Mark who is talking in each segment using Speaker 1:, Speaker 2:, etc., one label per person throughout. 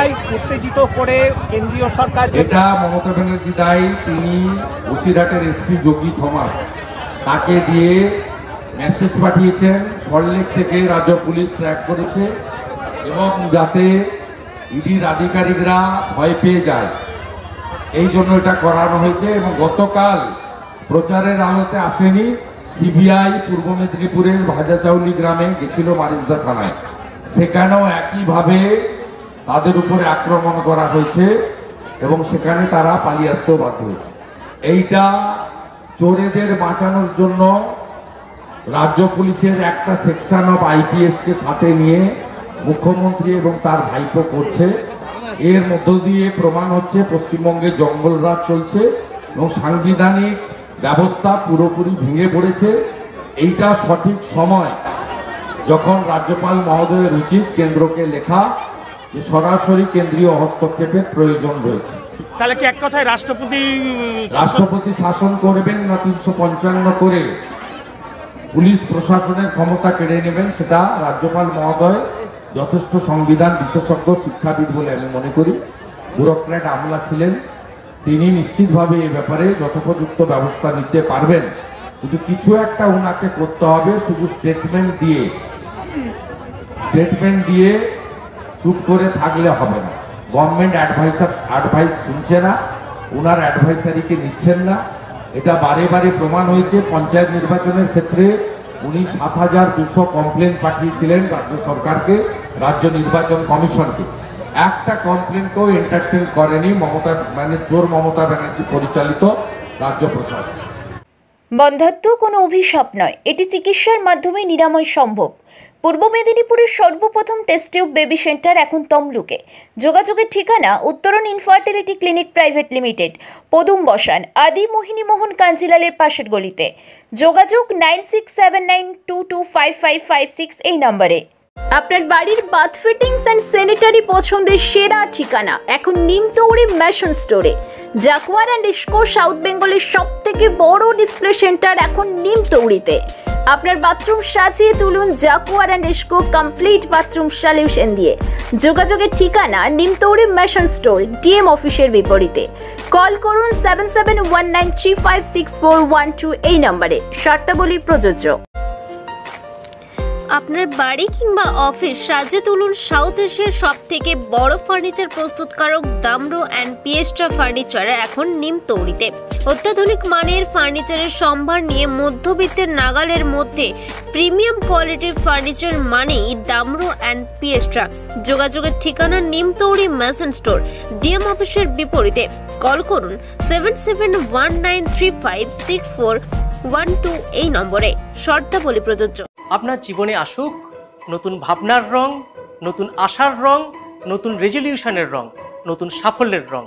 Speaker 1: দায় উত্তেজিত করে কেন্দ্রীয় সরকার।
Speaker 2: এটা মমতা ব্যানার্জি দায়, তিনি বসিরহাটের এসপি যোগী থমাস তাকে দিয়ে মেসেজ পাঠিয়েছেন, সল্টলেক থেকে রাজ্য পুলিশ ট্র্যাক করেছে এবং যাতে ইডির আধিকারিকরা ভয় পেয়ে যায় এই জন্য এটা করানো হয়েছে। এবং গতকাল প্রচারের আলোতে আসেনি, সিবিআই পূর্ব মেদিনীপুরের ভাজাচাউলি গ্রামে গেছিল মারিজদা থানায়, সেখানেও একইভাবে তাদের উপরে আক্রমণ করা হয়েছে এবং সেখানে তারা পালিয়ে আসতেও বাধ্য হয়েছে। এইটা চোরেদের বাঁচানোর জন্য রাজ্য পুলিশের একটা সেকশন অফ আইপিএসকে সাথে নিয়ে মুখ্যমন্ত্রী এবং তার ভাইপো করছে। এর মধ্য দিয়ে প্রমাণ হচ্ছে পশ্চিমবঙ্গে জঙ্গলরাজ চলছে এবং সাংবিধানিক ব্যবস্থা পুরোপুরি ভেঙে পড়েছে। এইটা সঠিক সময় যখন রাজ্যপাল মহোদয়ের উচিত কেন্দ্রকে লেখা যে সরাসরি কেন্দ্রীয় হস্তক্ষেপের প্রয়োজন রয়েছে।
Speaker 1: তাহলে কি এক কথায় রাষ্ট্রপতি
Speaker 2: শাসন করবেন না 355 করে পুলিশ প্রশাসনের ক্ষমতা কেড়ে নেবেন, সেটা রাজ্যপাল মহোদয় যথেষ্ট সংবিধান বিশেষজ্ঞ শিক্ষাবিদ বলে আমি মনে করি, ব্যুরোক্র্যাট আমলা ছিলেন, তিনি নিশ্চিতভাবে এই ব্যাপারে যথোপযুক্ত ব্যবস্থা নিতে পারবেন। কিন্তু কিছু একটা ওনাকে করতে হবে, শুধু স্টেটমেন্ট দিয়ে চুপ করে থাকলে হবে না। গভর্নমেন্ট অ্যাডভাইস শুনছে না, ওনার অ্যাডভাইসারিকে নিচ্ছেন না। এটা বারে বারে প্রমাণ হয়েছে। পঞ্চায়েত নির্বাচনের ক্ষেত্রে উনি ৭,২০০ কমপ্লেন পাঠিয়েছিলেন রাজ্য সরকারকে, রাজ্য নির্বাচন কমিশনকে। একটা কমপ্লেনকেও এন্টারটেইন করেনি চোর মমতা ব্যানার্জি পরিচালিত রাজ্য প্রশাসন।
Speaker 3: বন্ধ্যাত্ব কোনো অভিশাপ নয়, এটি চিকিৎসার মাধ্যমে নিরাময় সম্ভব। পূর্ব মেদিনীপুরের সর্বপ্রথম টেস্ট টিউব বেবি সেন্টার এখন তমলুকে। যোগাযোগের ঠিকানা উত্তরণ ইনফার্টিলিটি ক্লিনিক প্রাইভেট লিমিটেড, পদুম বসান, আদি মোহিনী মোহন কাঞ্জিলালের পাশের গলিতে। যোগাযোগ 9679225556 এই নম্বরে। আপনার বাড়ির বাথ ফিটিংস অ্যান্ড স্যানিটারি পছন্দের সেরা ঠিকানা এখন নিমতৌড়ি ম্যাশন স্টোরে। জাকুয়ার অ্যান্ড ইস্কো সাউথ বেঙ্গলের সবথেকে বড় ডিসপ্লে সেন্টার এখন নিমতৌড়িতে। আপনার বাথরুম সাজিয়ে তুলুন Jaquar and IISCO complete bathroom solution দিয়ে। যোগাযোগের ঠিকানা নিমতৌড়ি ম্যাশন স্টোর, ডিএম অফিসের বিপরীতে। কল করুন 7719356412 এই নম্বরে। শর্তাবলী প্রযোজ্য।
Speaker 4: আপনার বাড়ি কিংবা অফিস সাজিয়ে তুলুন সাউথ এশিয়ার সবথেকে বড় ফার্নিচার প্রস্তুতকারক দামরো অ্যান্ড পিয়েস্ট্রা ফার্নিচার এখন নিমতৌড়িতে। অত্যাধুনিক মানের ফার্নিচারের সম্ভার নিয়ে মধ্যবিত্তের নাগালের মধ্যে প্রিমিয়াম কোয়ালিটির ফার্নিচার মানেই দামরো অ্যান্ড পিয়েস্ট্রা। যোগাযোগের ঠিকানা নিমতৌড়ি ম্যাশন স্টোর, ডিএম অফিসের বিপরীতে। কল করুন 7719356412 এই নম্বরে। শর্তাবলী প্রযোজ্য।
Speaker 5: আপনার জীবনে আসুক নতুন ভাবনার রং, নতুন আশার রং, নতুন রেজলিউশনের রং, নতুন সাফল্যের রং।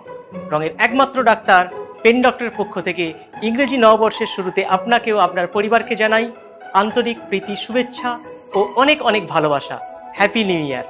Speaker 5: রঙের একমাত্র ডাক্তার পেন ডক্টরের পক্ষ থেকে ইংরেজি নববর্ষের শুরুতে আপনাকেও আপনার পরিবারকে জানাই আন্তরিক প্রীতি, শুভেচ্ছা ও অনেক অনেক ভালোবাসা। Happy new year.